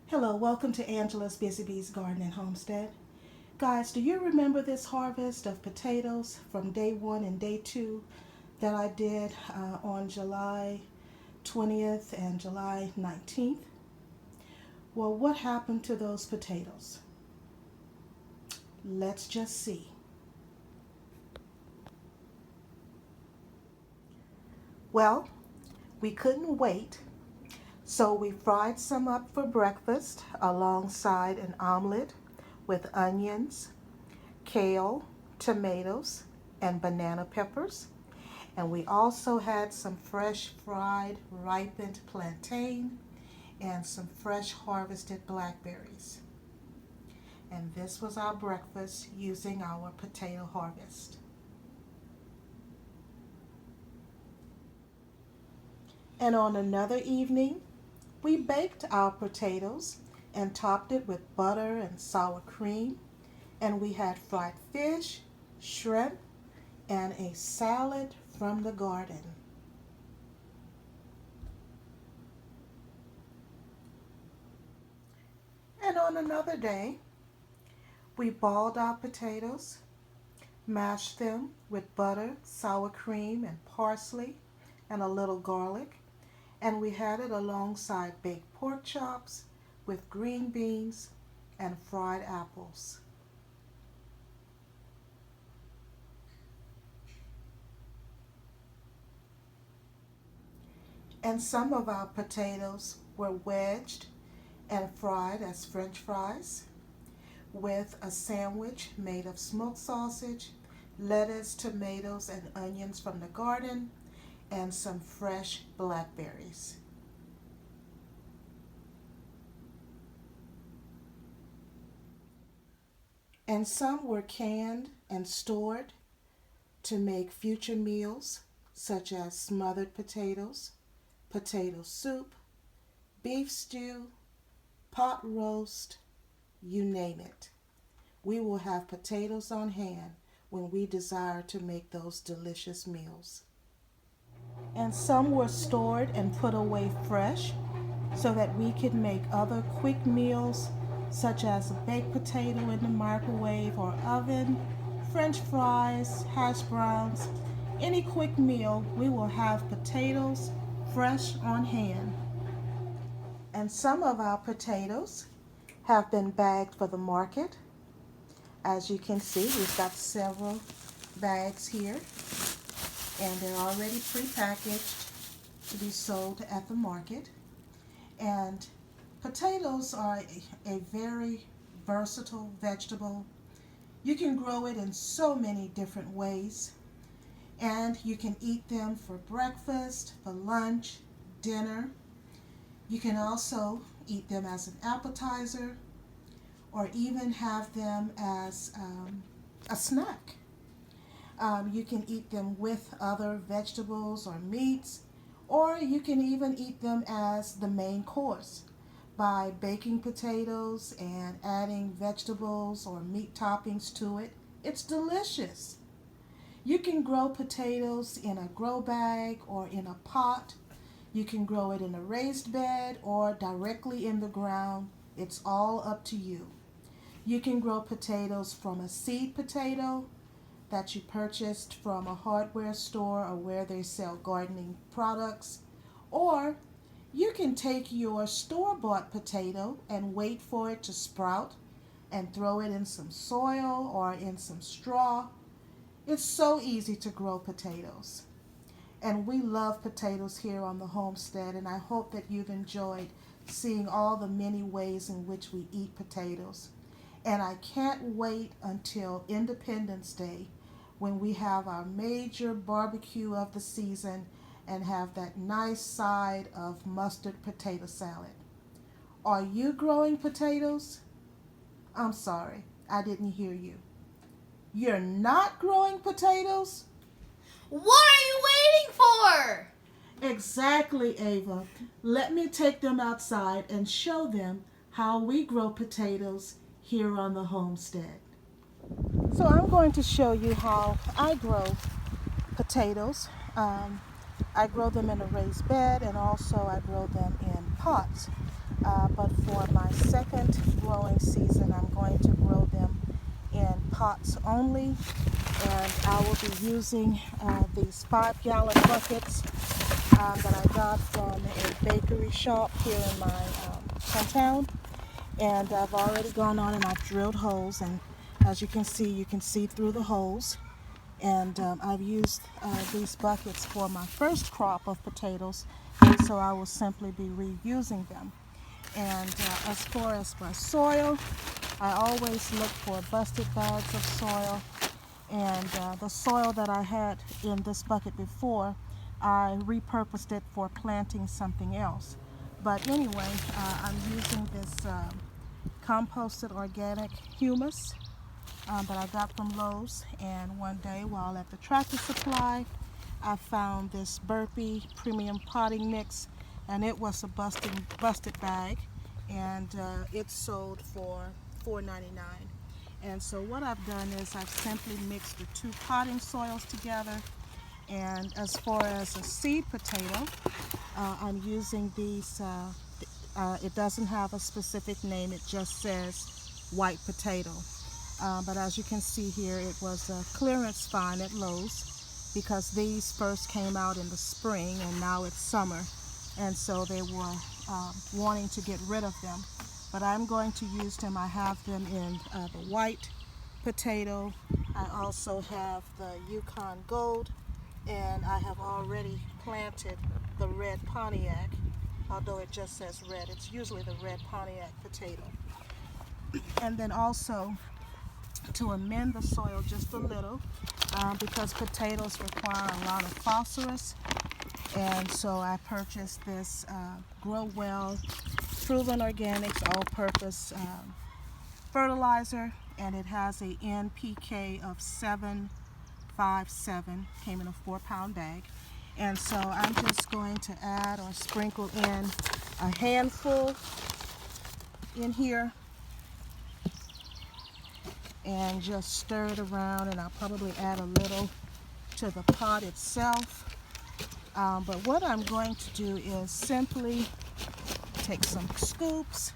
Hello, welcome to Angela's Busy Bees Garden and Homestead. Guys, do you remember this harvest of potatoes from day one and day two that I did on July 20th and July 19th? Well, what happened to those potatoes? Let's just see. Well, we couldn't wait, so we fried some up for breakfast alongside an omelet with onions, kale, tomatoes, and banana peppers. And we also had some fresh fried ripened plantain and some fresh harvested blackberries. And this was our breakfast using our potato harvest. And on another evening, we baked our potatoes and topped it with butter and sour cream. And we had fried fish, shrimp, and a salad from the garden. And on another day, we boiled our potatoes, mashed them with butter, sour cream, and parsley, and a little garlic. And we had it alongside baked pork chops with green beans and fried apples. And some of our potatoes were wedged and fried as French fries with a sandwich made of smoked sausage, lettuce, tomatoes, and onions from the garden, and some fresh blackberries. And some were canned and stored to make future meals such as smothered potatoes, potato soup, beef stew, pot roast, you name it. We will have potatoes on hand when we desire to make those delicious meals. And some were stored and put away fresh so that we could make other quick meals such as a baked potato in the microwave or oven, french fries, hash browns. Any quick meal, we will have potatoes fresh on hand. And some of our potatoes have been bagged for the market. As you can see, we've got several bags here, and they're already prepackaged to be sold at the market. And potatoes are a very versatile vegetable. You can grow it in so many different ways, and you can eat them for breakfast, for lunch, dinner. You can also eat them as an appetizer or even have them as a snack. You can eat them with other vegetables or meats, or you can even eat them as the main course by baking potatoes and adding vegetables or meat toppings to it. It's delicious. You can grow potatoes in a grow bag or in a pot. You can grow it in a raised bed or directly in the ground. It's all up to you. You can grow potatoes from a seed potato that you purchased from a hardware store or where they sell gardening products, or you can take your store-bought potato and wait for it to sprout and throw it in some soil or in some straw. It's so easy to grow potatoes. And we love potatoes here on the homestead, and I hope that you've enjoyed seeing all the many ways in which we eat potatoes. And I can't wait until Independence Day when we have our major barbecue of the season and have that nice side of mustard potato salad. Are you growing potatoes? I'm sorry, I didn't hear you. You're not growing potatoes? What are you waiting for? Exactly, Ava. Let me take them outside and show them how we grow potatoes here on the homestead. So I'm going to show you how I grow potatoes. I grow them in a raised bed, and also I grow them in pots. but for my second growing season, I'm going to grow them in pots only, and I will be using these 5-gallon buckets that I got from a bakery shop here in my hometown. And I've already gone on and I've drilled holes, and as you can see through the holes. And I've used these buckets for my first crop of potatoes, so I will simply be reusing them. And as far as my soil, I always look for busted bags of soil, and the soil that I had in this bucket before, I repurposed it for planting something else. But anyway, I'm using this composted organic humus that I got from Lowe's, and one day while at the Tractor Supply, I found this Burpee Premium Potting Mix, and it was a busted bag, and it sold for $4.99. And so what I've done is I've simply mixed the two potting soils together. And as far as a seed potato, I'm using these, it doesn't have a specific name, it just says white potato. But as you can see here, it was a clearance find at Lowe's because these first came out in the spring and now it's summer. And so they were wanting to get rid of them. But I'm going to use them. I have them in the white potato. I also have the Yukon Gold, and I have already planted the red Pontiac, although it just says red. It's usually the red Pontiac potato. And then also, to amend the soil just a little, because potatoes require a lot of phosphorus, and so I purchased this Grow Well Proven Organics all-purpose fertilizer, and it has a NPK of 757, came in a 4-pound bag. And so I'm just going to add or sprinkle in a handful in here and just stir it around, and I'll probably add a little to the pot itself. But what I'm going to do is simply take some scoops,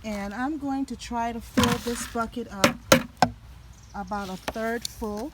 and I'm going to try to fill this bucket up about a third full.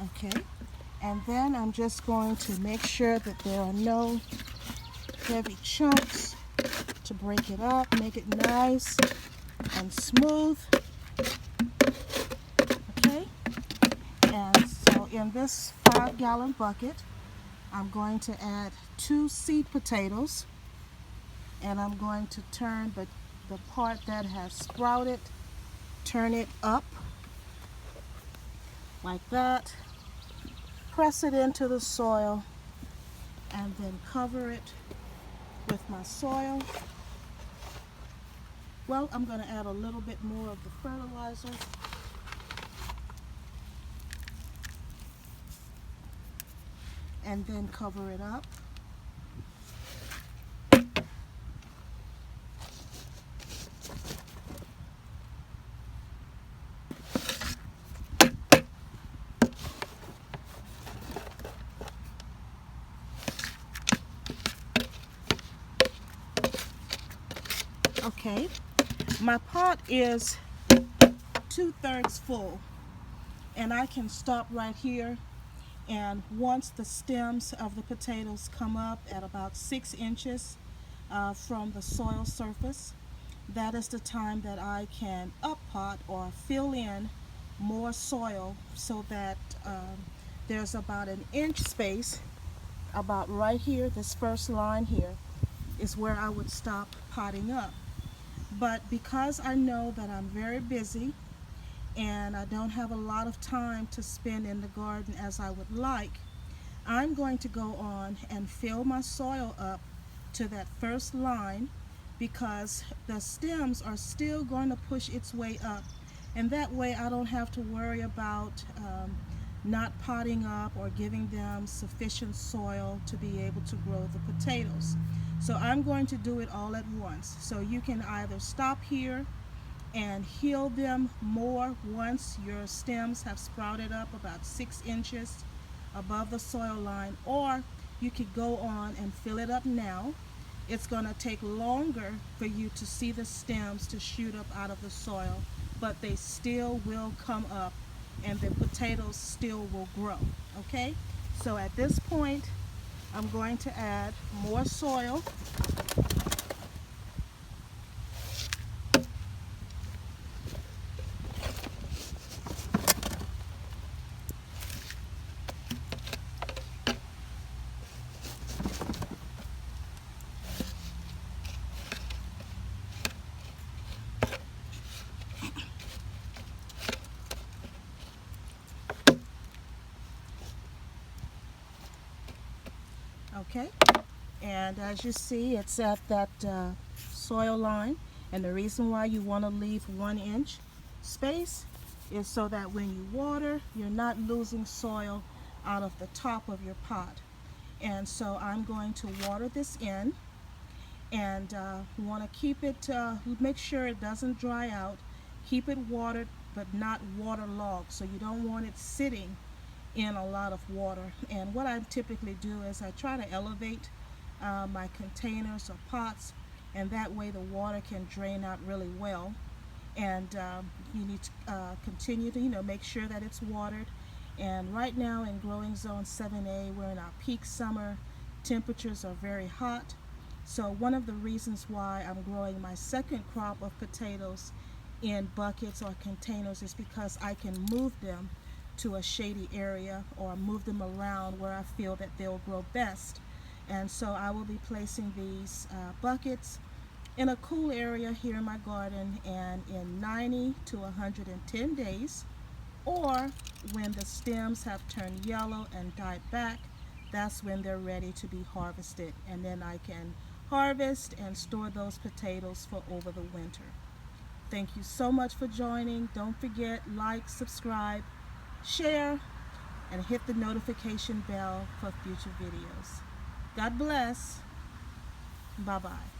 Okay, and then I'm just going to make sure that there are no heavy chunks to break it up, make it nice and smooth. Okay, and so in this 5-gallon bucket, I'm going to add 2 seed potatoes, and I'm going to turn the part that has sprouted, turn it up like that, press it into the soil, and then cover it with my soil. Well, I'm going to add a little bit more of the fertilizer. And then cover it up. Okay, my pot is 2/3 full, and I can stop right here. And once the stems of the potatoes come up at about 6 inches from the soil surface, that is the time that I can up pot or fill in more soil, so that there's about an inch space about right here. This first line here is where I would stop potting up. But because I know that I'm very busy and I don't have a lot of time to spend in the garden as I would like, I'm going to go on and fill my soil up to that first line, because the stems are still going to push its way up, and that way I don't have to worry about not potting up or giving them sufficient soil to be able to grow the potatoes. So I'm going to do it all at once. So you can either stop here and heal them more once your stems have sprouted up about 6 inches above the soil line, or you could go on and fill it up now. It's going to take longer for you to see the stems to shoot up out of the soil, but they still will come up and the potatoes still will grow. Okay, so at this point I'm going to add more soil. Okay, and as you see, it's at that soil line, and the reason why you want to leave 1 inch space is so that when you water, you're not losing soil out of the top of your pot. And so I'm going to water this in, and you want to keep it, make sure it doesn't dry out. Keep it watered but not waterlogged, so you don't want it sitting in a lot of water. And what I typically do is I try to elevate my containers or pots, and that way the water can drain out really well. And you need to continue to make sure that it's watered. And right now in growing zone 7A, we're in our peak summer. Temperatures are very hot, so one of the reasons why I'm growing my second crop of potatoes in buckets or containers is because I can move them to a shady area or move them around where I feel that they'll grow best. And so I will be placing these buckets in a cool area here in my garden, and in 90 to 110 days, or when the stems have turned yellow and died back, that's when they're ready to be harvested, and then I can harvest and store those potatoes for over the winter. Thank you so much for joining. Don't forget, like, subscribe, share, and hit the notification bell for future videos. God bless. Bye-bye.